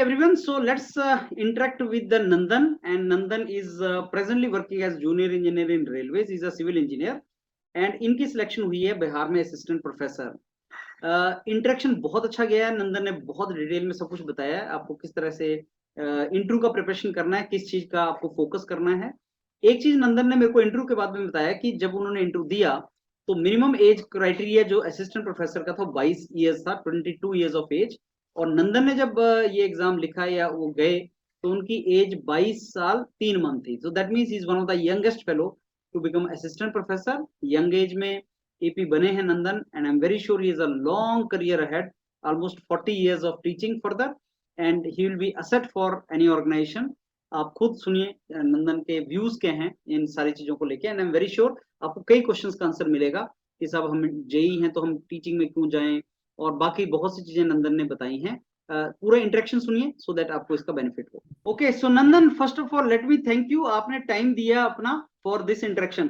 everyone, so let's interact with the Nandan, and Nandan is presently working as junior engineer in railways. He's a civil engineer and इनकी selection हुई है बिहार में assistant professor. Interaction बहुत अच्छा गया है। नंदन ने बहुत डिटेल में सब कुछ बताया है आपको किस तरह से इंटरव्यू का प्रिपरेशन करना है, किस चीज का आपको फोकस करना है। एक चीज नंदन ने मेरे को इंटरव्यू के बाद में बताया कि जब उन्होंने इंटरव्यू दिया तो मिनिमम एज क्राइटेरिया जो असिस्टेंट प्रोफेसर का था 22 ईयर्स था, 22 ईयर्स ऑफ एज। और नंदन ने जब ये एग्जाम लिखा या वो गए तो उनकी एज 22 साल 3 मंथ थी। So that means is one of the youngest fellow to become assistant professor. Young age में एपी बने हैं Nandan, and I am very sure he is a long career ahead, almost 40 years of teaching further, and he will be asset for any organisation. आप खुद सुनिए नंदन के views क्या हैं इन सारी चीजों को लेके, and I am very sure आपको कई क्वेश्चंस का आंसर मिलेगा कि साहब हम जेई हैं तो हम टीचिंग में क्यों जाएं, और बाकी बहुत सी चीजें नंदन ने बताई हैं। पूरा इंटरेक्शन सुनिए सो दैट आपको इसका बेनिफिट हो। Okay, so Nandan, first of all let me thank you, आपने टाइम दिया अपना for this interaction.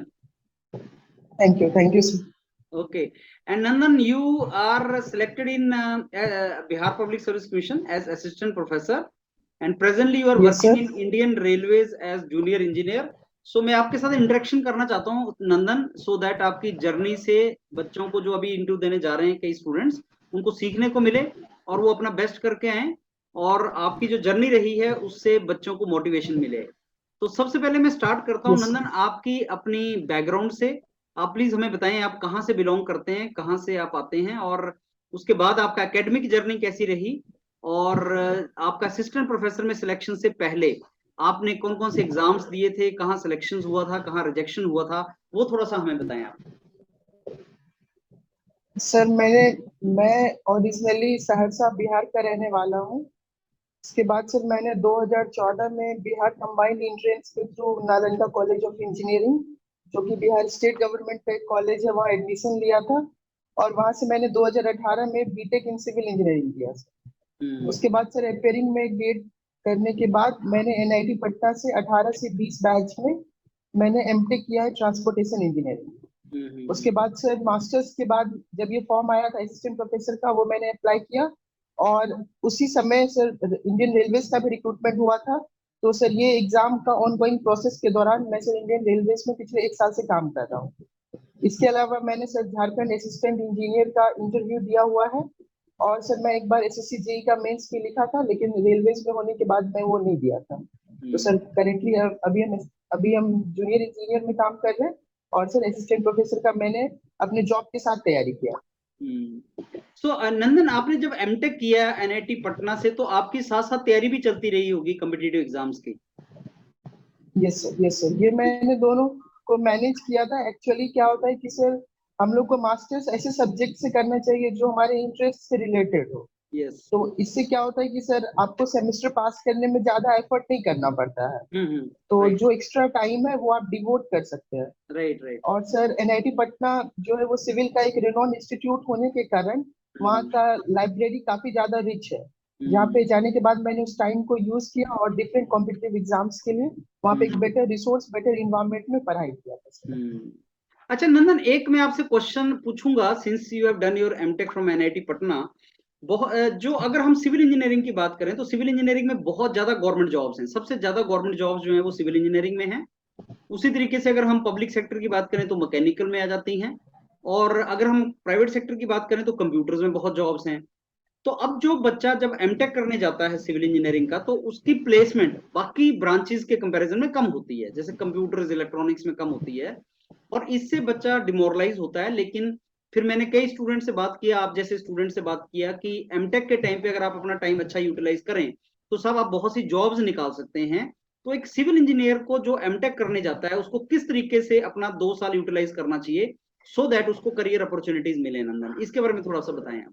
Thank you sir. Okay, and Nandan, you are selected in Bihar Public Service Commission as assistant professor, and presently you are working in Indian Railways as junior engineer. So मैं आपके साथ interaction करना चाहता हूँ नंदन, so that आपकी journey से बच्चों को जो अभी इंटरव्यू देने जा रहे हैं कई स्टूडेंट्स, उनको सीखने को मिले और वो अपना बेस्ट करके आए, और आपकी जो जर्नी रही है उससे बच्चों को मोटिवेशन मिले। तो सबसे पहले मैं स्टार्ट करता हूँ नंदन आपकी अपनी बैकग्राउंड से। आप प्लीज हमें बताएं आप कहाँ से बिलोंग करते हैं, कहाँ से आप आते हैं, और उसके बाद आपका एकेडमिक जर्नी कैसी रही, और आपका असिस्टेंट प्रोफेसर में सिलेक्शन से पहले आपने कौन कौन से एग्जाम्स दिए थे, कहाँ सिलेक्शन हुआ था, कहाँ रिजेक्शन हुआ था, वो थोड़ा सा हमें बताएं आप। सर मैं ओरिजिनली सहरसा बिहार का रहने वाला हूँ। इसके बाद सर मैंने 2014 में बिहार कंबाइंड एंट्रेंस के through Nalanda college of engineering, जो कि बिहार स्टेट गवर्नमेंट का एक कॉलेज है, वहाँ एडमिशन लिया था, और वहाँ से मैंने 2018 में बीटेक इन सिविल इंजीनियरिंग किया सर। उसके बाद सर अपेयरिंग में बीएड करने के बाद मैंने एनआईटी पटना से 18 से 20 बैच में मैंने एमटेक किया है ट्रांसपोर्टेशन इंजीनियरिंग। उसके बाद सर मास्टर्स के बाद जब ये फॉर्म आया था असिस्टेंट प्रोफेसर का, वो मैंने अप्लाई किया, और उसी समय सर इंडियन रेलवेज का भी रिक्रूटमेंट हुआ था। तो सर ये एग्जाम का ऑनगोइंग प्रोसेस के दौरान मैं सर इंडियन रेलवेज में पिछले 1 साल से काम कर रहा हूँ। इसके अलावा मैंने सर झारखंड असिस्टेंट इंजीनियर का इंटरव्यू दिया हुआ है, और सर मैं एक बार एसएससी जेई का मेंस भी लिखा था, लेकिन रेलवेज में होने के बाद मैं वो नहीं दिया था। तो सर करेंटली अभी हम जूनियर इंजीनियर में काम कर रहे हैं, और सर असिस्टेंट प्रोफेसर का मैंने अपने जॉब के साथ तैयारी किया। सो नंदन, आपने जब एमटेक किया एनआईटी पटना से, तो आपकी साथ साथ तैयारी भी चलती रही होगी कॉम्पिटिटिव एग्जाम्स की? यस सर, ये मैंने दोनों को मैनेज किया था। एक्चुअली क्या होता है कि सर हम लोग को मास्टर्स ऐसे सब्जेक्ट से करना चाहिए जो हमारे इंटरेस्ट से रिलेटेड हो। yes. तो इससे क्या होता है कि सर आपको सेमेस्टर पास करने में ज्यादा एफर्ट नहीं करना पड़ता है। तो right. जो एक्स्ट्रा टाइम है वो आप डिवोट कर सकते हैं। राइट। और सर एनआईटी पटना जो है वो सिविल का एक रिनोन इंस्टीट्यूट होने के कारण वहाँ का लाइब्रेरी काफी ज्यादा रिच है। यहाँ पे जाने के बाद मैंने उस टाइम को यूज किया और डिफरेंट कॉम्पिटिटिव एग्जाम्स के लिए वहाँ पे एक बेटर रिसोर्स, बेटर इन्वायरमेंट में पढ़ाई किया था। अच्छा नंदन, एक मैं आपसे क्वेश्चन पूछूंगा, since you have done your MTech from NIT Patna. जो अगर हम सिविल इंजीनियरिंग की बात करें तो सिविल इंजीनियरिंग में बहुत ज्यादा गवर्नमेंट जॉब्स हैं, सबसे ज्यादा गवर्नमेंट जॉब्स जो हैं वो सिविल इंजीनियरिंग में हैं। उसी तरीके से अगर हम पब्लिक सेक्टर की बात करें तो मैकेनिकल में आ जाती हैं, और अगर हम प्राइवेट सेक्टर की बात करें तो कंप्यूटर्स में बहुत जॉब्स हैं। तो अब जो बच्चा जब एमटेक करने जाता है सिविल इंजीनियरिंग का, तो उसकी प्लेसमेंट बाकी ब्रांचेस के कंपैरिजन में कम होती है, जैसे कंप्यूटर्स इलेक्ट्रॉनिक्स में कम होती है, और इससे बच्चा डिमोरलाइज होता है। लेकिन फिर मैंने कई स्टूडेंट से बात किया, आप जैसे स्टूडेंट से बात किया, कि एमटेक के टाइम पे अगर आप अपना टाइम अच्छा यूटिलाइज करें तो सब आप बहुत सी जॉब्स निकाल सकते हैं। तो एक सिविल इंजीनियर को जो एमटेक करने जाता है उसको किस तरीके से अपना 2 साल यूटिलाइज करना चाहिए सो दैट उसको करियर अपॉर्चुनिटीज मिले? नंदन, इसके बारे में थोड़ा सा बताएं आप।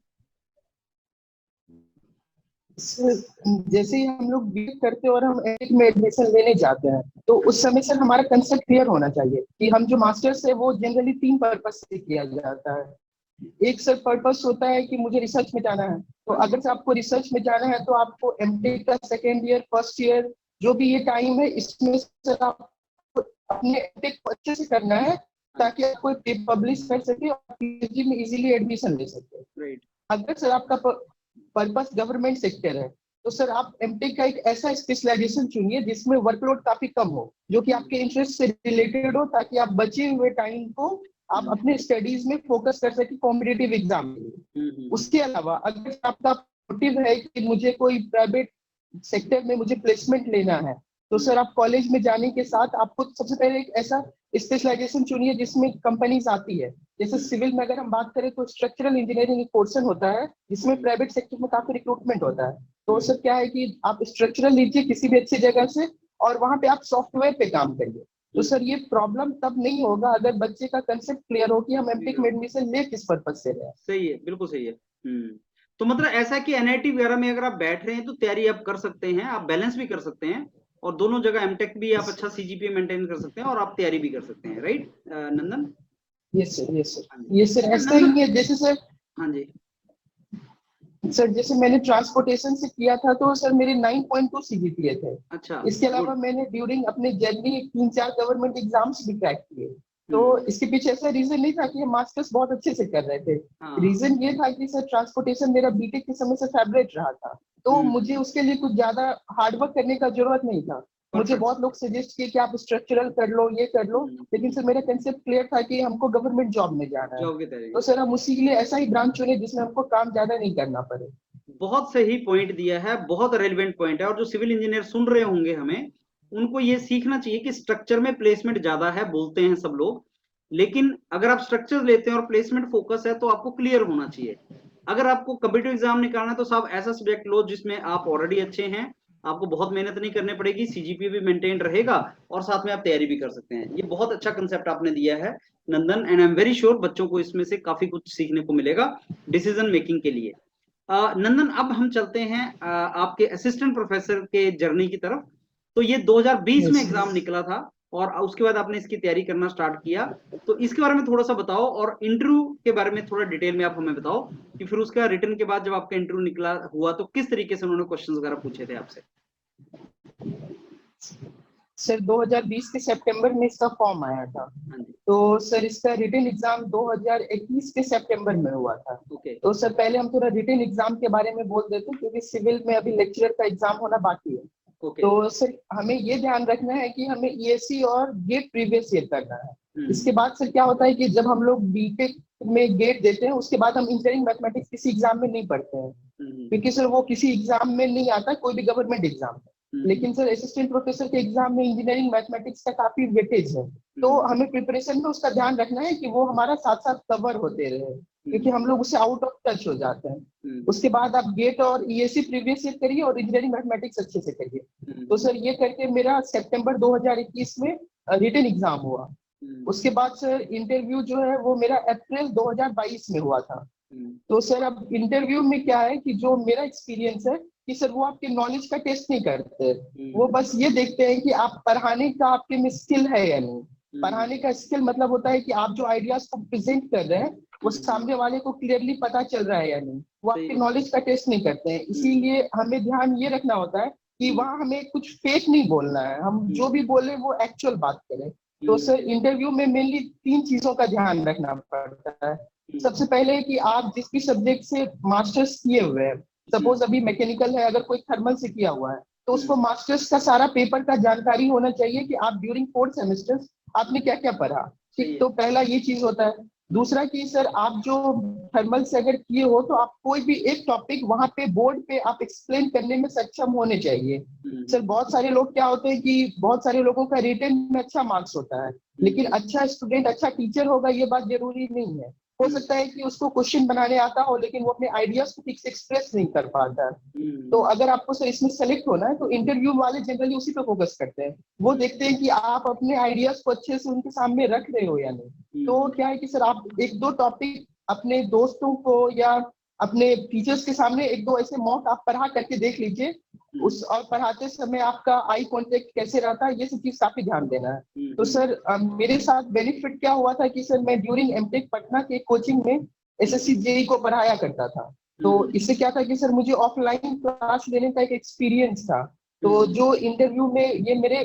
जैसे ही हम लोग बीटेक करते हैं और हम एमटेक में एडमिशन लेने जाते हैं, तो उस समय से हमारा कंसेप्ट क्लियर होना चाहिए कि हम जो मास्टर्स है वो जनरली 3 पर्पस से किया जाता है। एक सर पर्पस होता है कि मुझे रिसर्च में जाना है, तो अगर से आपको रिसर्च में जाना है तो आपको एमटेक का सेकेंड ईयर, फर्स्ट ईयर जो भी ये टाइम है, इसमें सर आप अपने एमटेक को अच्छे से करना है ताकि आप कोई पब्लिश कर सके और पीएचडी में इजीली एडमिशन ले सके। अगर सर आपका पर्पस गवर्नमेंट सेक्टर है तो सर आप एमटेक का एक ऐसा स्पेशलाइजेशन चुनिए जिसमें वर्कलोड काफी कम हो, जो कि आपके इंटरेस्ट से रिलेटेड हो, ताकि आप बचे हुए टाइम को आप अपने स्टडीज में फोकस कर सके कॉम्पिटिटिव एग्जाम में। उसके अलावा अगर आपका मोटिव है कि मुझे कोई प्राइवेट सेक्टर में मुझे प्लेसमेंट लेना है, तो सर आप कॉलेज में जाने के साथ आपको सबसे पहले एक ऐसा स्पेशलाइजेशन चुनिए जिसमें कंपनीज आती है। जैसे सिविल में अगर हम बात करें तो स्ट्रक्चरल इंजीनियरिंग एक पोर्शन होता है जिसमें प्राइवेट सेक्टर में काफी रिक्रूटमेंट होता है। तो सर क्या है कि आप स्ट्रक्चरल लीजिए किसी भी अच्छी जगह से, और वहां पे आप सॉफ्टवेयर पे काम करिए। तो सर ये प्रॉब्लम तब नहीं होगा अगर बच्चे का कंसेप्ट क्लियर हो कि हम एमटेक में एडमिशन ले किस पर्पज से रहे। सही है, बिल्कुल सही है। तो मतलब ऐसा कि एनआईटी वगैरह में अगर आप बैठ रहे हैं तो तैयारी आप कर सकते हैं, आप बैलेंस भी कर सकते हैं, और दोनों जगह एमटेक भी आप अच्छा सीजीपीए मेंटेन कर सकते हैं और आप तैयारी भी कर सकते हैं, राइट नंदन? यस सर, यस हाँ सर, जी। ये सर अच्छा ऐसा नंदन, ही है। जैसे सर हाँ जी, सर जैसे मैंने ट्रांसपोर्टेशन से किया था तो सर मेरे 9.2 सीजीपीए थे। अच्छा, इसके अलावा गुड। मैंने ड्यूरिंग अपने जर्नी 3-4 गवर्नमेंट एग्जाम्स भी क्रैक किए। तो हम्म, इसके पीछे ऐसा रीजन नहीं था कि हम मास्टर्स बहुत अच्छे से कर रहे थे। हाँ, रीजन ये था कि सर ट्रांसपोर्टेशन मेरा बीटेक के समय से फेवरेट रहा था। तो मुझे उसके लिए कुछ ज्यादा हार्डवर्क करने का जरूरत नहीं था। मुझे परफेक्ट। बहुत लोग सजेस्ट किए कि आप स्ट्रक्चरल कर लो, ये कर लो, लेकिन सर मेरा कंसेप्ट क्लियर था कि हमको गवर्नमेंट जॉब में जाना है। जॉब की तैयारी। तो सर हम उसी के लिए ऐसा ही ब्रांच चुने जिसमें हमको काम ज्यादा नहीं करना पड़े। बहुत सही पॉइंट दिया है, बहुत रेलिवेंट पॉइंट है, और जो सिविल इंजीनियर सुन रहे होंगे हमें, उनको ये सीखना चाहिए कि स्ट्रक्चर में प्लेसमेंट ज्यादा है, बोलते हैं सब लोग, लेकिन अगर आप स्ट्रक्चर लेते हैं और प्लेसमेंट फोकस है तो आपको क्लियर होना चाहिए। अगर आपको कम्पिटिटिव एग्जाम निकालना है तो साहब ऐसा सब्जेक्ट लो जिसमें आप ऑलरेडी अच्छे हैं, आपको बहुत मेहनत नहीं करनी पड़ेगी, सीजीपीए भी मेंटेन रहेगा, और साथ में आप तैयारी भी कर सकते हैं। ये बहुत अच्छा कंसेप्ट आपने दिया है Nandan, and I am very sure बच्चों को इसमें से काफी कुछ सीखने को मिलेगा डिसीजन मेकिंग के लिए। नंदन, अब हम चलते हैं आपके असिस्टेंट प्रोफेसर के जर्नी की तरफ। तो ये 2020 में यस एग्जाम निकला था, और उसके बाद आपने इसकी तैयारी करना स्टार्ट किया। तो इसके बारे में थोड़ा सा बताओ, और इंटरव्यू के बारे में थोड़ा डिटेल में आप हमें बताओ कि फिर उसका रिटर्न के बाद जब आपका इंटरव्यू निकला हुआ तो किस तरीके से उन्होंने क्वेश्चंस वगैरह पूछे थे आपसे? सर 2020 के सितंबर में इसका फॉर्म आया था। हाँ जी। तो सर इसका रिटन एग्जाम 2021 के सितंबर में हुआ था। ओके। तो सर पहले हम थोड़ा रिटन एग्जाम के बारे में बोल देते हैं क्योंकि सिविल में अभी लेक्चरर का एग्जाम होना बाकी है। ओके। तो सर हमें ये ध्यान रखना है कि हमें ईएससी और गेट प्रीवियस ईयर करना है। इसके बाद सर क्या होता है कि जब हम लोग बीटेक में गेट देते हैं उसके बाद हम इंजीनियरिंग मैथमेटिक्स किसी एग्जाम में नहीं पढ़ते हैं, क्योंकि सर वो किसी एग्जाम में नहीं आता, कोई भी गवर्नमेंट एग्जाम में। लेकिन सर असिस्टेंट प्रोफेसर के एग्जाम में इंजीनियरिंग मैथमेटिक्स का काफी वेटेज है। तो हमें प्रिपरेशन में उसका ध्यान रखना है कि वो हमारा साथ साथ कवर होते रहे, क्योंकि हम लोग उससे आउट ऑफ टच हो जाते हैं। उसके बाद आप गेट और ईएससी प्रीवियस ईयर करिए और इंजीनियरिंग मैथमेटिक्स अच्छे से करिए। तो सर ये करके मेरा सितंबर 2021 में रिटन एग्जाम हुआ। उसके बाद सर इंटरव्यू जो है वो मेरा अप्रैल 2022 में हुआ था। तो सर अब इंटरव्यू में क्या है कि जो मेरा एक्सपीरियंस है कि सर वो आपके नॉलेज का टेस्ट नहीं करते, वो बस ये देखते हैं कि आप पढ़ाने का आपके में स्किल है या नहीं। पढ़ाने का स्किल मतलब होता है कि आप जो आइडियाज को प्रेजेंट कर रहे हैं वो सामने वाले को क्लियरली पता चल रहा है या नहीं। वो आपके नॉलेज का टेस्ट नहीं करते हैं। इसीलिए हमें ध्यान ये रखना होता है कि वहाँ हमें कुछ फेक नहीं बोलना है, हम जो भी बोले वो एक्चुअल बात करें। तो सर इंटरव्यू में मेनली 3 चीजों का ध्यान रखना पड़ता है। सबसे पहले कि आप जिस भी सब्जेक्ट से मास्टर्स किए हुए हैं, सपोज अभी मैकेनिकल है, अगर कोई थर्मल से किया हुआ है तो उसको मास्टर्स का सारा पेपर का जानकारी होना चाहिए कि आप ड्यूरिंग 4 सेमेस्टर्स आपने क्या क्या पढ़ा। ठीक, तो पहला ये चीज होता है। दूसरा कि सर आप जो थर्मल से अगर किए हो तो आप कोई भी एक टॉपिक वहां पे बोर्ड पे आप एक्सप्लेन करने में सक्षम होने चाहिए। सर बहुत सारे लोग क्या होते हैं कि बहुत सारे लोगों का रिटन में अच्छा मार्क्स होता है, लेकिन अच्छा स्टूडेंट अच्छा टीचर होगा ये बात जरूरी नहीं है। हो सकता है कि उसको क्वेश्चन बनाने आता हो लेकिन वो अपने आइडियाज को ठीक से एक्सप्रेस नहीं कर पाता है। तो अगर आपको सर इसमें सेलेक्ट होना है तो इंटरव्यू वाले जनरली उसी पे फोकस करते हैं। वो देखते हैं कि आप अपने आइडियाज को अच्छे से उनके सामने रख रहे हो या नहीं। तो क्या है कि सर आप 1-2 टॉपिक अपने दोस्तों को या अपने टीचर्स के सामने 1-2 ऐसे मॉक आप पढ़ा करके देख लीजिए। उस और पढ़ाते समय आपका आई कांटेक्ट कैसे रहता है ये सब चीज काफी ध्यान देना है। तो सर मेरे साथ बेनिफिट क्या हुआ था कि सर मैं ड्यूरिंग एमटेक पटना के कोचिंग में एसएससी जेई को पढ़ाया करता था। तो इससे क्या था कि सर मुझे ऑफलाइन क्लास लेने का एक एक्सपीरियंस था। तो जो इंटरव्यू में ये मेरे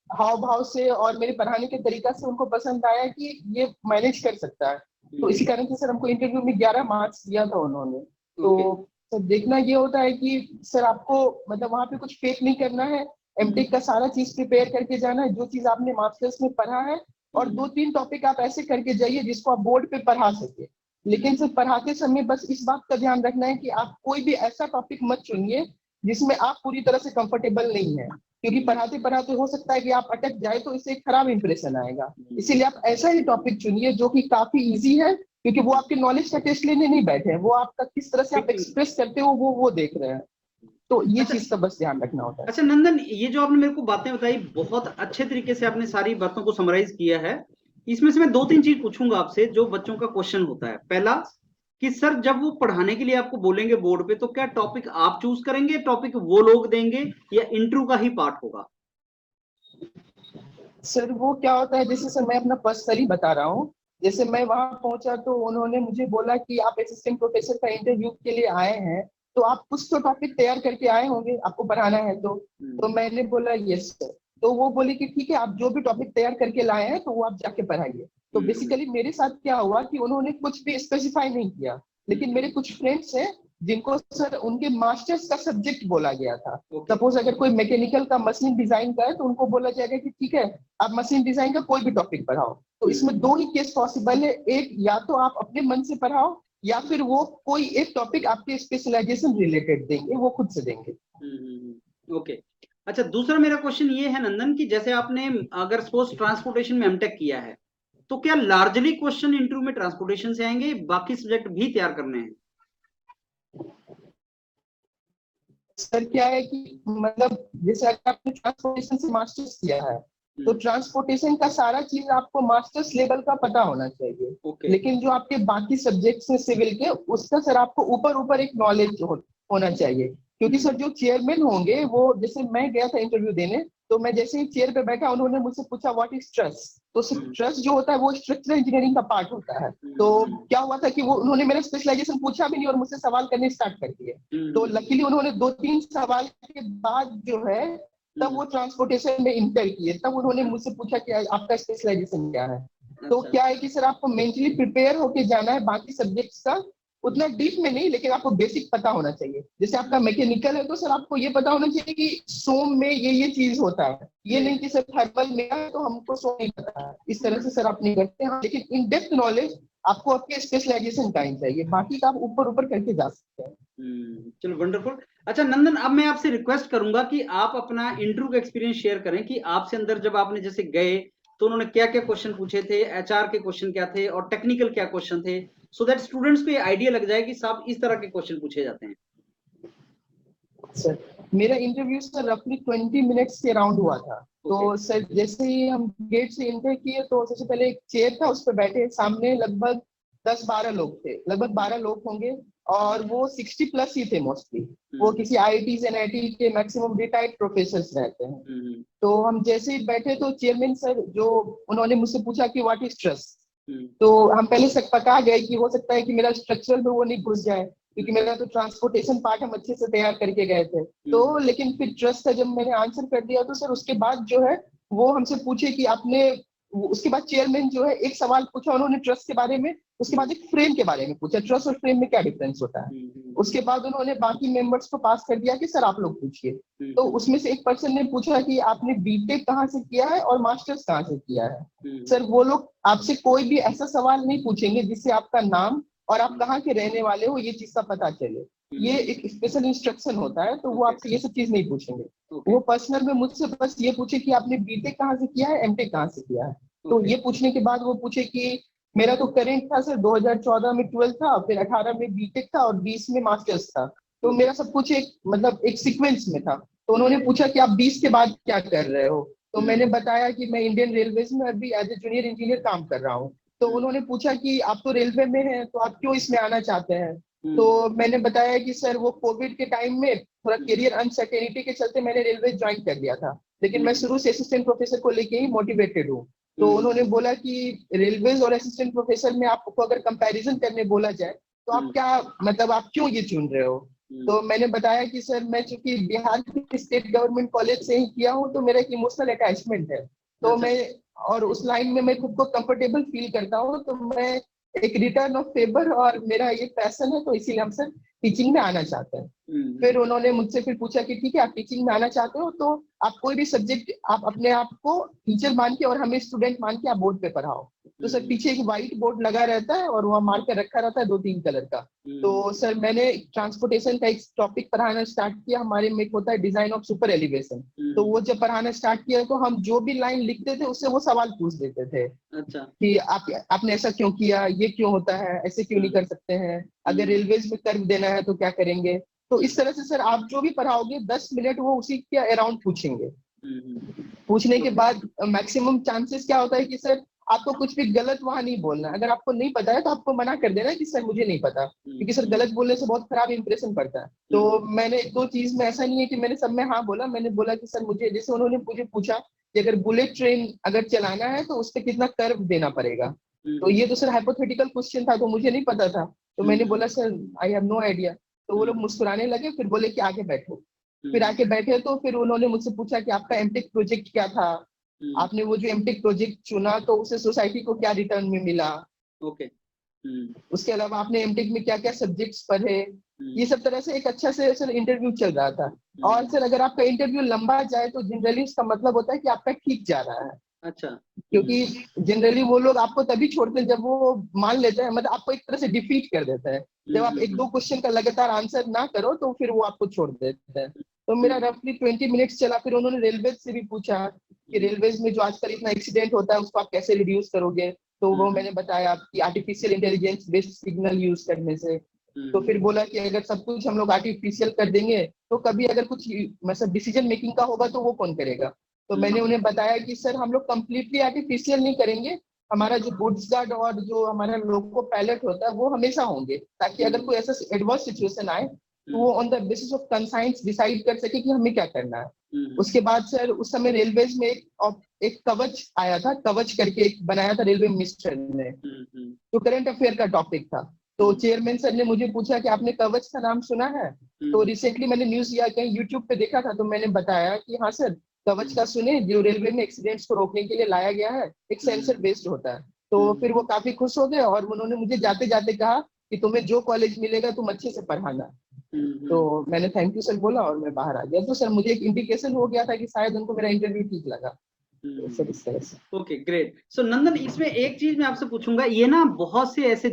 हाव भाव से और मेरे पढ़ाने के तरीका से उनको पसंद आया कि ये मैनेज कर सकता है। तो इसी कारण से सर हमको इंटरव्यू में 11 मार्क्स दिया था उन्होंने। तो तो देखना ये होता है कि सर आपको मतलब वहाँ पे कुछ फेक नहीं करना है, एमटेक का सारा चीज प्रिपेयर करके जाना है, जो चीज आपने मास्टर्स में पढ़ा है, और 2-3 टॉपिक आप ऐसे करके जाइए जिसको आप बोर्ड पे पढ़ा सके। लेकिन सिर्फ पढ़ाते समय बस इस बात का ध्यान रखना है कि आप कोई भी ऐसा टॉपिक मत चुनिए जिसमें आप पूरी तरह से कंफर्टेबल नहीं है, क्योंकि पढ़ाते पढ़ाते हो सकता है कि आप अटक जाए तो इससे एक खराब इंप्रेशन आएगा। इसीलिए आप ऐसा ही टॉपिक चुनिए जो कि काफी इजी है, क्योंकि वो आपके नॉलेज का टेस्ट लेने नहीं बैठे हैं, वो आपका किस तरह से आप एक्सप्रेस करते हो वो देख रहे हैं। तो ये अच्छा चीज का बस ध्यान रखना होता है। अच्छा नंदन, ये जो आपने मेरे को बातें बताई, बहुत अच्छे तरीके से आपने सारी बातों को समराइज किया है। इसमें से मैं 2-3 चीज पूछूंगा आपसे जो बच्चों का क्वेश्चन होता है। पहला कि सर जब वो पढ़ाने के लिए आपको बोलेंगे बोर्ड पे, तो क्या टॉपिक आप चूज करेंगे, टॉपिक वो लोग देंगे, या इंटरव्यू का ही पार्ट होगा? सर वो क्या होता है, जैसे सर मैं अपना पर्सनली बता रहा हूँ, जैसे मैं वहां पहुंचा तो उन्होंने मुझे बोला कि आप असिस्टेंट प्रोफेसर का इंटरव्यू के लिए आए हैं, तो आप कुछ तो टॉपिक तैयार करके आए होंगे, आपको पढ़ाना है तो मैंने बोला यस सर। तो वो बोले कि ठीक है, आप जो भी टॉपिक तैयार करके लाए हैं तो वो आप जाके पढ़ाइए। तो बेसिकली मेरे साथ क्या हुआ कि उन्होंने कुछ भी स्पेसिफाई नहीं किया, लेकिन मेरे कुछ फ्रेंड्स हैं जिनको सर उनके मास्टर्स का सब्जेक्ट बोला गया था। ओके। सपोज अगर कोई मैकेनिकल का मशीन डिजाइन का है तो उनको बोला जाएगा कि ठीक है, आप मशीन डिजाइन का कोई भी टॉपिक पढ़ाओ। तो इसमें दो ही केस पॉसिबल है, एक या तो आप अपने मन से पढ़ाओ, या फिर वो कोई एक टॉपिक आपके स्पेशलाइजेशन रिलेटेड देंगे, वो खुद से देंगे। ओके। अच्छा, दूसरा मेरा क्वेश्चन ये है नंदन कि जैसे आपने अगर सपोज ट्रांसपोर्टेशन में एमटेक किया है, तो क्या लार्जली क्वेश्चन इंटरव्यू में ट्रांसपोर्टेशन से आएंगे, बाकी सब्जेक्ट भी तैयार करने हैं? सर क्या है कि मतलब जैसे अगर आपने ट्रांसपोर्टेशन से मास्टर्स किया है तो ट्रांसपोर्टेशन का सारा चीज आपको मास्टर्स लेवल का पता होना चाहिए। ओके। लेकिन जो आपके बाकी सब्जेक्ट्स हैं सिविल के, उसका सर आपको ऊपर ऊपर एक नॉलेज होना चाहिए। क्योंकि सर जो चेयरमैन होंगे वो, जैसे मैं गया था इंटरव्यू देने, तो मैं जैसे ही चेयर पे बैठा उन्होंने मुझसे पूछा व्हाट इज ट्रस्ट। तो सर ट्रस्ट जो होता है वो स्ट्रक्चरल इंजीनियरिंग का पार्ट होता है। तो क्या हुआ था कि वो उन्होंने मेरा स्पेशलाइजेशन पूछा भी नहीं और मुझसे सवाल करने स्टार्ट कर दिए। तो लकीली उन्होंने 2-3 सवाल के बाद जो है तब वो ट्रांसपोर्टेशन में इंटर किए, तब उन्होंने मुझसे पूछा कि आपका स्पेशलाइजेशन क्या है। तो क्या है कि सर आपको मेंटली प्रिपेयर होके जाना है, बाकी सब्जेक्ट्स का उतना डीप में नहीं, लेकिन आपको बेसिक पता होना चाहिए। जैसे आपका मैकेनिकल है तो सर आपको ये पता होना चाहिए कि सोम में ये चीज होता है, ये नहीं कि सर थर्मल में है तो हमको सोम नहीं पता है, इस तरह से सर आप नहीं करते हैं। लेकिन इन डेप्थ नॉलेज आपको आपके स्पेशलाइजेशन का ही चाहिए, बाकी का आप ऊपर ऊपर करके जा सकते हैं। चलो, वंडरफुल। अच्छा नंदन, अब मैं आपसे रिक्वेस्ट करूंगा कि आप अपना इंटरव्यू का एक्सपीरियंस शेयर करें कि आपसे अंदर जब आपने जैसे गए तो उन्होंने क्या क्या क्वेश्चन पूछे थे, एचआर के क्वेश्चन क्या थे और टेक्निकल क्या क्वेश्चन थे, सो दैट स्टूडेंट्स को ये आइडिया लग जाए कि साहब इस तरह के क्वेश्चन पूछे जाते हैं। सर मेरा इंटरव्यू सर रफली 20 मिनट्स के अराउंड हुआ था। तो सर जैसे ही हम गेट से इंटर किए तो सबसे पहले एक चेयर था, उस पर बैठे सामने लगभग 10-12 लोग थे, लगभग 12 लोग होंगे, और वो 60+ ही थे मोस्टली। वो किसी आईआईटी एनआईटी के मैक्सिमम रिटायर्ड प्रोफेसर रहते हैं। तो हम जैसे ही बैठे तो चेयरमैन सर जो, उन्होंने मुझसे पूछा कि व्हाट इज ट्रस्ट। तो हम पहले से पका गए कि हो सकता है कि मेरा स्ट्रक्चरल में वो नहीं घुस जाए, क्योंकि मेरा तो ट्रांसपोर्टेशन पार्ट हम अच्छे से तैयार करके गए थे। तो लेकिन फिर ट्रस्ट का जब मैंने आंसर कर दिया तो सर उसके बाद जो है वो हमसे पूछे कि आपने, उसके बाद चेयरमैन जो है एक सवाल पूछा उन्होंने ट्रस्ट के बारे में, उसके बाद एक फ्रेम के बारे में पूछा, ट्रस्ट और फ्रेम में क्या डिफरेंस होता है। उसके बाद उन्होंने बाकी मेंबर्स को पास कर दिया कि सर आप लोग पूछिए। तो उसमें से एक पर्सन ने पूछा कि आपने बीटेक कहाँ से किया है और मास्टर्स कहाँ से किया है। सर वो लोग आपसे कोई भी ऐसा सवाल नहीं पूछेंगे जिससे आपका नाम और आप कहाँ के रहने वाले हो ये चीज का पता चले। ये एक स्पेशल इंस्ट्रक्शन होता है, तो वो आपसे ये सब चीज नहीं पूछेंगे। वो पर्सनल में मुझसे बस ये पूछे कि आपने बीटेक कहाँ से किया है, एमटेक कहाँ से किया है। तो ये पूछने के बाद वो पूछे कि मेरा तो करेंट था सर 2014 में 12 था, फिर 18 में बीटेक था और 20 में मास्टर्स था। तो मेरा सब कुछ एक मतलब एक सीक्वेंस में था। तो उन्होंने पूछा कि आप 20 के बाद क्या कर रहे हो। तो मैंने बताया कि मैं इंडियन रेलवे में अभी एज ए जूनियर इंजीनियर काम कर रहा हूँ। तो उन्होंने पूछा कि आप तो रेलवे में हैं तो आप क्यों इसमें आना चाहते हैं। तो मैंने बताया कि सर वो कोविड के टाइम में थोड़ा करियर अनसर्टेनिटी के चलते मैंने रेलवे ज्वाइन कर लिया था, लेकिन मैं शुरू से असिस्टेंट प्रोफेसर को लेके ही मोटिवेटेड हूँ। तो उन्होंने बोला कि रेलवेज और असिस्टेंट प्रोफेसर में आपको अगर कंपैरिजन करने बोला जाए तो आप क्या मतलब आप क्यों ये चुन रहे हो। तो मैंने बताया कि सर मैं चूंकि बिहार के स्टेट गवर्नमेंट कॉलेज से ही किया हूँ तो मेरा एक इमोशनल अटैचमेंट है। तो मैं और उस लाइन में मैं खुद को कंफर्टेबल फील करता हूँ, तो मैं एक रिटर्न ऑफ फेवर और मेरा ये पैशन है, तो इसीलिए हम सर टीचिंग में आना चाहते हैं। फिर उन्होंने मुझसे फिर पूछा कि ठीक है, आप टीचिंग में आना चाहते हो तो आप कोई भी सब्जेक्ट आप अपने आप को टीचर मान के और हमें स्टूडेंट मान के आप बोर्ड पे पढ़ाओ। तो सर पीछे एक व्हाइट बोर्ड लगा रहता है और वहाँ मार्कर रखा रहता है 2-3 कलर का। तो सर मैंने ट्रांसपोर्टेशन का एक टॉपिक पढ़ाना स्टार्ट किया। हमारे में एक होता है डिजाइन ऑफ सुपर एलिवेशन। तो वो जब पढ़ाना स्टार्ट किया तो हम जो भी लाइन लिखते थे उससे वो सवाल पूछ देते थे। अच्छा। कि आपने ऐसा क्यों किया, ये क्यों होता है, ऐसे क्यों नहीं कर सकते हैं, अगर रेलवेज में कर्व देना है तो क्या करेंगे। तो इस तरह से सर आप जो भी पढ़ाओगे 10 मिनट वो उसी के अराउंड पूछेंगे। पूछने के बाद मैक्सिमम चांसेस क्या होता है कि सर आपको कुछ भी गलत वहां नहीं बोलना। अगर आपको नहीं पता है तो आपको मना कर देना कि सर मुझे नहीं पता, क्योंकि सर गलत बोलने से बहुत खराब इंप्रेशन पड़ता है। तो मैंने एक दो चीज में ऐसा नहीं है कि मैंने सब में हाँ बोला। मैंने बोला कि सर मुझे, जैसे उन्होंने मुझे पूछा कि अगर बुलेट ट्रेन अगर चलाना है तो उस पर कितना कर्व देना पड़ेगा। तो ये तो सर हाइपोथेटिकल क्वेश्चन था, तो मुझे नहीं पता था। तो मैंने बोला sir I have no idea. तो वो लोग मुस्कुराने लगे, फिर बोले कि आगे बैठो। फिर आके बैठे तो फिर उन्होंने मुझसे पूछा कि आपका एमटेक प्रोजेक्ट क्या था, आपने वो जो एमटेक प्रोजेक्ट चुना तो उसे सोसाइटी को क्या रिटर्न में मिला। ओके। उसके अलावा आपने एमटेक में क्या क्या सब्जेक्ट्स पढ़े। ये सब तरह से एक अच्छा से सर इंटरव्यू चल रहा था। और सर अगर आपका इंटरव्यू लंबा जाए तो जनरली उसका मतलब होता है कि आपका ठीक जा रहा है। अच्छा। क्योंकि जनरली वो लोग आपको तभी छोड़ते हैं जब वो मान लेते हैं, मतलब आपको एक तरह से डिफीट कर देते हैं। जब आप एक दो क्वेश्चन का लगातार आंसर ना करो तो फिर वो आपको छोड़ देते हैं। तो मेरा रफली 20 मिनट्स चला। फिर उन्होंने रेलवे से भी पूछा कि रेलवेज में जो आजकल इतना एक्सीडेंट होता है उसको आप कैसे रिड्यूस करोगे। तो वो मैंने बताया कि artificial intelligence based signal use करने से। तो फिर बोला कि अगर सब कुछ हम लोग आर्टिफिशियल कर देंगे तो कभी अगर कुछ मतलब डिसीजन मेकिंग का होगा तो वो कौन करेगा। तो मैंने उन्हें बताया कि सर हम लोग कंप्लीटली आर्टिफिशियल नहीं करेंगे। हमारा जो गुड्स गार्ड और जो हमारा लोको पायलट होता है वो हमेशा होंगे, ताकि अगर कोई ऐसा एडवर्स सिचुएशन आए तो वो on the basis of conscience decide कर सके कि हमें क्या करना है। उसके बाद सर उस समय रेलवेज में एक कवच आया था, कवच करके एक बनाया था रेलवे मिनिस्टर ने, जो करंट अफेयर का टॉपिक था। तो चेयरमैन सर ने मुझे पूछा कि आपने कवच का नाम सुना है। तो रिसेंटली मैंने न्यूज या कहीं यूट्यूब पे देखा था, तो मैंने बताया कि हाँ सर कवच का सुने, जो रेलवे में एक्सीडेंट्स को रोकने के लिए लाया गया है, एक सेंसर बेस्ड होता है। तो फिर वो काफी खुश हो गए और उन्होंने मुझे जाते जाते कहा कि तुम्हें जो कॉलेज मिलेगा तुम अच्छे से पढ़ाना। तो मैंने थैंक यू सर बोला और मैं बाहर आ गया। तो सर मुझे एक इंडिकेशन हो गया था कि शायद उनको मेरा इंटरव्यू ठीक लगा। तो सर इस तरह से। Okay great. सो नंदन, इसमें एक चीज मैं आपसे पूछूंगा, ये ना बहुत से ऐसे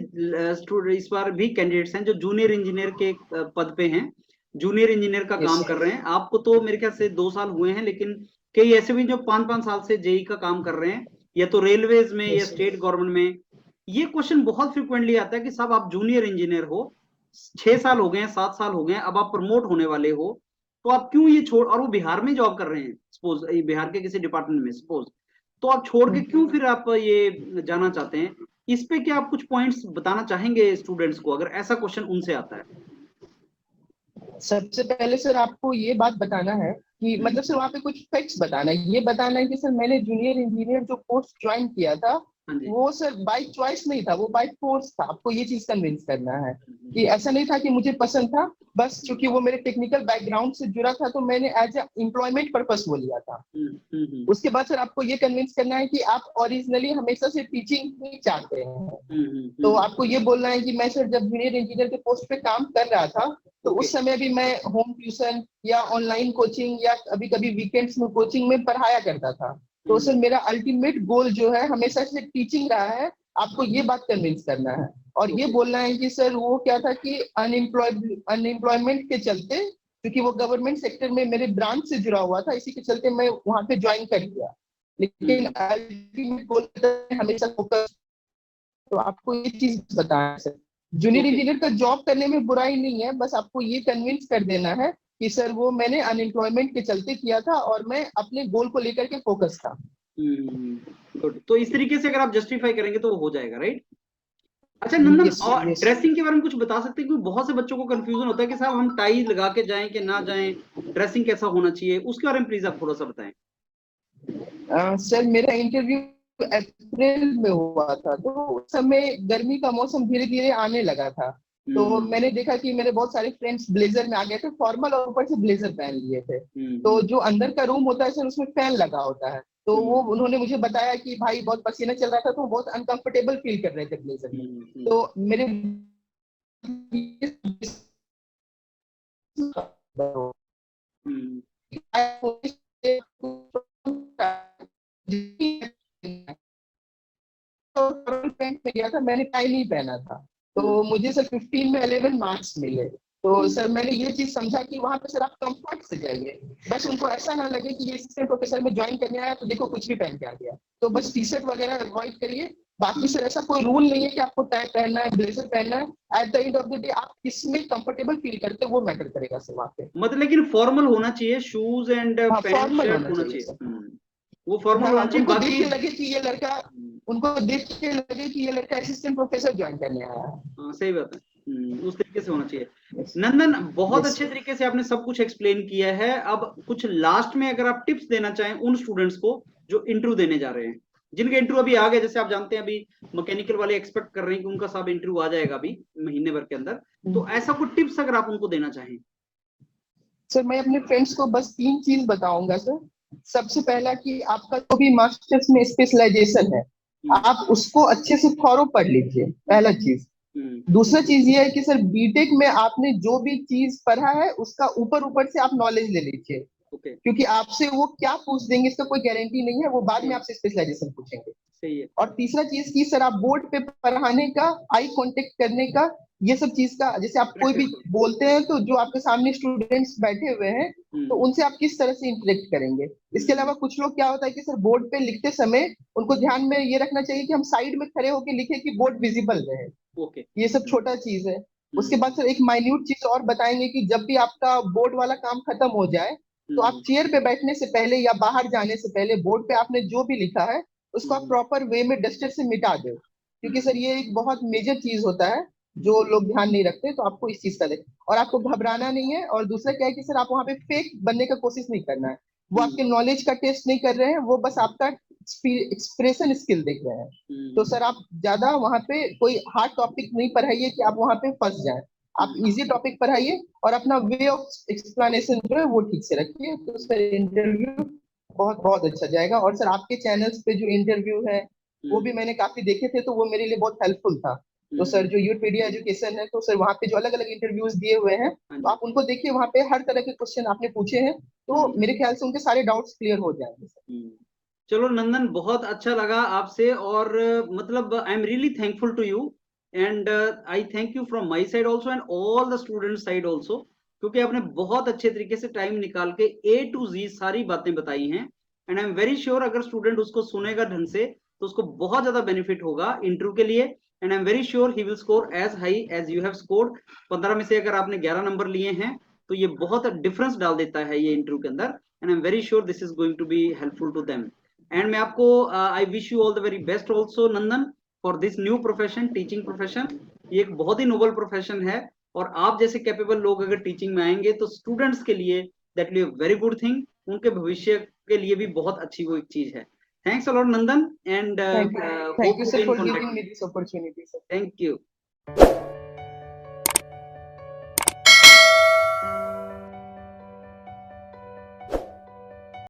स्टूडेंट इस बार भी कैंडिडेट्स हैं जो जूनियर इंजीनियर के पद पे हैं, जूनियर इंजीनियर का काम कर रहे हैं। आपको तो मेरे ख्याल से 2 साल हुए हैं, लेकिन कई ऐसे भी जो 5-5 साल से जेई का काम कर रहे हैं, या तो रेलवेज में या स्टेट गवर्नमेंट में। ये क्वेश्चन बहुत फ्रिक्वेंटली आता है कि साहब आप जूनियर इंजीनियर हो, 6 साल हो गए हैं, 7 साल हो गए हैं, अब आप प्रमोट होने वाले हो, तो आप क्यों ये छोड़, और वो बिहार में जॉब कर रहे हैं सपोज, बिहार के किसी डिपार्टमेंट में सपोज, तो आप छोड़ के क्यों फिर आप ये जाना चाहते हैं। इस पे क्या आप कुछ पॉइंट्स बताना चाहेंगे स्टूडेंट्स को, अगर ऐसा क्वेश्चन उनसे आता है। सबसे पहले सर आपको ये बात बताना है कि मतलब सर वहाँ पे कुछ फैक्ट्स बताना है। ये बताना है कि सर मैंने जूनियर इंजीनियर जो कोर्स ज्वाइन किया था हाँ जी। वो सर बाय चॉइस नहीं था, वो बाय फोर्स था। आपको ये चीज कन्विंस करना है कि ऐसा नहीं था कि मुझे पसंद था, बस क्योंकि वो मेरे टेक्निकल बैकग्राउंड से जुड़ा था तो मैंने एज ए एम्प्लॉयमेंट पर्पस वो लिया था। उसके बाद सर आपको ये कन्विंस करना है कि आप ओरिजिनली हमेशा से टीचिंग ही चाहते हैं। तो आपको ये बोलना है कि मैं सर जब जूनियर इंजीनियर के पोस्ट पे काम कर रहा था तो उस समय भी मैं होम ट्यूशन या ऑनलाइन कोचिंग या कभी कभी वीकेंड्स में कोचिंग में पढ़ाया करता था। तो सर मेरा अल्टीमेट गोल जो है हमेशा से टीचिंग रहा है। आपको ये बात कन्विंस करना है और ये बोलना है कि सर वो क्या था कि अनएम्प्लॉयमेंट के चलते, क्योंकि वो गवर्नमेंट सेक्टर में मेरे ब्रांच से जुड़ा हुआ था, इसी के चलते मैं वहां पे ज्वाइन कर लिया। लेकिन अल्टीमेट गोल हमेशा फोकस। तो आपको ये चीज बताना है सर, जूनियर इंजीनियर का जॉब करने में बुराई नहीं है, बस आपको ये कन्विंस कर देना है कि सर वो मैंने अनएम्प्लॉयमेंट के चलते किया था और मैं अपने गोल को लेकर के फोकस था। गुड। तो इस तरीके से अगर आप जस्टिफाई करेंगे तो वो हो जाएगा, राइट। अच्छा नंदन, यस और यस। ड्रेसिंग के बारे में कुछ बता सकते हैं, क्योंकि बहुत से बच्चों को कंफ्यूजन होता है कि साहब हम टाई लगा के जाएं कि ना जाएं, ड्रेसिंग कैसा होना चाहिए, उसके बारे में प्लीज आप थोड़ा सा बताएं। सर मेरा इंटरव्यू अप्रैल में हुआ था, तो उस समय गर्मी का मौसम धीरे धीरे आने लगा था। तो मैंने देखा कि मेरे बहुत सारे फ्रेंड्स ब्लेजर में आ गए थे, फॉर्मल और ऊपर से ब्लेजर पहन लिए थे। तो जो अंदर का रूम होता है सर उसमें फैन लगा होता है। तो वो उन्होंने मुझे बताया कि भाई बहुत पसीना चल रहा था तो बहुत अनकंफर्टेबल फील कर रहे थे ब्लेजर में। तो मेरे हम्म, पैंट में गया था, मैंने टाई नहीं पहना था, तो मुझे सर 15 में 11 मार्क्स मिले। तो सर मैंने ये चीज समझा कि वहां पे सर आप कंफर्ट से जाइए, बस उनको ऐसा ना लगे कि ये असिस्टेंट प्रोफेसर में ज्वाइन करने आया तो देखो कुछ भी पहन के आ गया, तो बस टी शर्ट वगैरह अवॉइड करिए। बाकी सर ऐसा कोई रूल नहीं है कि आपको टाई पहनना है, ब्लेजर पहनना है। At the end of the day आप किसमें कंफर्टेबल फील करते हैं वो मैटर करेगा सर वहाँ पे। मतलब लेकिन फॉर्मल होना चाहिए, शूज एंड हाँ, पैंट फॉर्मल शर्ट होना होना चाहिए चाहिए। सर। वो फॉर्मल हाँ, होना चाहिए, उनको देख बाकी के लगे कि ये लड़का, उनको देख के लगे कि ये लड़का असिस्टेंट प्रोफेसर ज्वाइन करने आया है। हाँ, सही बात है। उस तरीके से होना चाहिए। नंदन, बहुत यस अच्छे सर। तरीके से आपने सब कुछ एक्सप्लेन किया है। अब कुछ लास्ट में अगर आप टिप्स देना चाहें उन स्टूडेंट्स को जो इंटरव्यू देने जा रहे हैं, जिनके इंटरव्यू अभी आ गए, जैसे आप जानते हैं अभी मैकेनिकल वाले एक्सपेक्ट कर रहे हैं कि उनका सब इंटरव्यू आ जाएगा अभी महीने भर के अंदर, तो ऐसा कुछ टिप्स अगर आप उनको देना चाहें। सर मैं अपने फ्रेंड्स को बस 3 चीज बताऊंगा सर। सबसे पहला कि आपका जो भी मास्टर्स में स्पेशलाइजेशन है, हम्म, आप उसको अच्छे से फॉलो पढ़ लीजिए, पहला चीज। हम्म, दूसरा चीज ये है कि सर बीटेक में आपने जो भी चीज पढ़ा है उसका ऊपर ऊपर से आप नॉलेज ले लीजिए, ओके, क्योंकि आपसे वो क्या पूछ देंगे इसका कोई गारंटी नहीं है, वो बाद में सही आपसे स्पेशलाइजेशन पूछेंगे। सही है। और तीसरा चीज की सर आप बोर्ड पे पढ़ाने का, आई कांटेक्ट करने का, ये सब चीज का, जैसे आप कोई भी प्रैक्टिस करो। बोलते हैं तो जो आपके सामने स्टूडेंट्स बैठे हुए हैं तो हम्म, उनसे आप किस तरह से इंटरेक्ट करेंगे। इसके हम्म, अलावा कुछ लोग क्या होता है कि सर बोर्ड पे लिखते समय उनको ध्यान में ये रखना चाहिए कि हम साइड में खड़े होकर लिखे कि बोर्ड विजिबल रहे। ओके, ये सब छोटा चीज है। उसके बाद हम्म, सर एक माइन्यूट चीज और बताएंगे कि जब भी आपका बोर्ड वाला काम खत्म हो जाए तो आप हम्म, चेयर पे बैठने से पहले या बाहर जाने से पहले बोर्ड पे आपने जो भी लिखा है उसको आप हम्म, प्रॉपर वे में डस्टर से मिटा दो, क्योंकि सर हम्म, ये एक बहुत मेजर चीज होता है जो लोग ध्यान नहीं रखते, तो आपको इस चीज का देख और आपको घबराना नहीं है। और दूसरा क्या है कि सर आप वहाँ पे फेक बनने का कोशिश नहीं करना है, वो हम्म, आपके नॉलेज का टेस्ट नहीं कर रहे हैं, वो बस आपका एक्सप्रेशन स्किल देख रहे हैं। तो हम्म, सर आप ज्यादा वहाँ पे कोई हार्ड टॉपिक नहीं पढ़ाइए कि आप वहाँ पे फंस जाए। आप हम्म, इजी टॉपिक पढ़ाइए और अपना वे ऑफ एक्सप्लेनेशन जो है वो ठीक से रखिए, तो सर इंटरव्यू बहुत बहुत अच्छा जाएगा। और सर आपके चैनल्स पे जो इंटरव्यू है वो भी हम्म, मैंने काफी देखे थे, तो वो मेरे लिए बहुत हेल्पफुल था। तो सर हम्म, जो यूपीडिया एजुकेशन है, तो सर वहाँ पे जो अलग अलग इंटरव्यूज दिए हुए हैं हाँ तो जी, आप उनको देखिए, वहाँ पे हर तरह के क्वेश्चन आपने पूछे हैं, तो हम्म, मेरे ख्याल से उनके सारे डाउट्स क्लियर हो जाएंगे सर। हम्म। चलो नंदन, बहुत अच्छा लगा आपसे, और मतलब I am really thankful to you, and I thank you from my side also and all the student side also, क्योंकि आपने बहुत अच्छे तरीके से टाइम निकाल के ए टू जी सारी बातें बताई हैं। And I am very sure अगर स्टूडेंट उसको सुनेगा ढंग से तो उसको बहुत ज्यादा बेनिफिट होगा इंटरव्यू के लिए। And I am very sure he will score as high as you have scored. 15 में से अगर आपने 11 नंबर लिए हैं तो ये बहुत डिफरेंस डाल देता है ये इंटरव्यू के अंदर। And I am very sure this is going to be helpful to them. And मैं आपको I wish you all the very best also Nandan, for this new profession, teaching profession. ये एक बहुत ही नोबल प्रोफेशन है, और आप जैसे कैपेबल लोग अगर टीचिंग में आएंगे तो स्टूडेंट्स के लिए that will very good thing, उनके भविष्य के लिए भी बहुत अच्छी वो एक चीज है। Thanks a lot Nandan, and thank you hope to sir be in for giving contact. Me this opportunity sir. Thank you.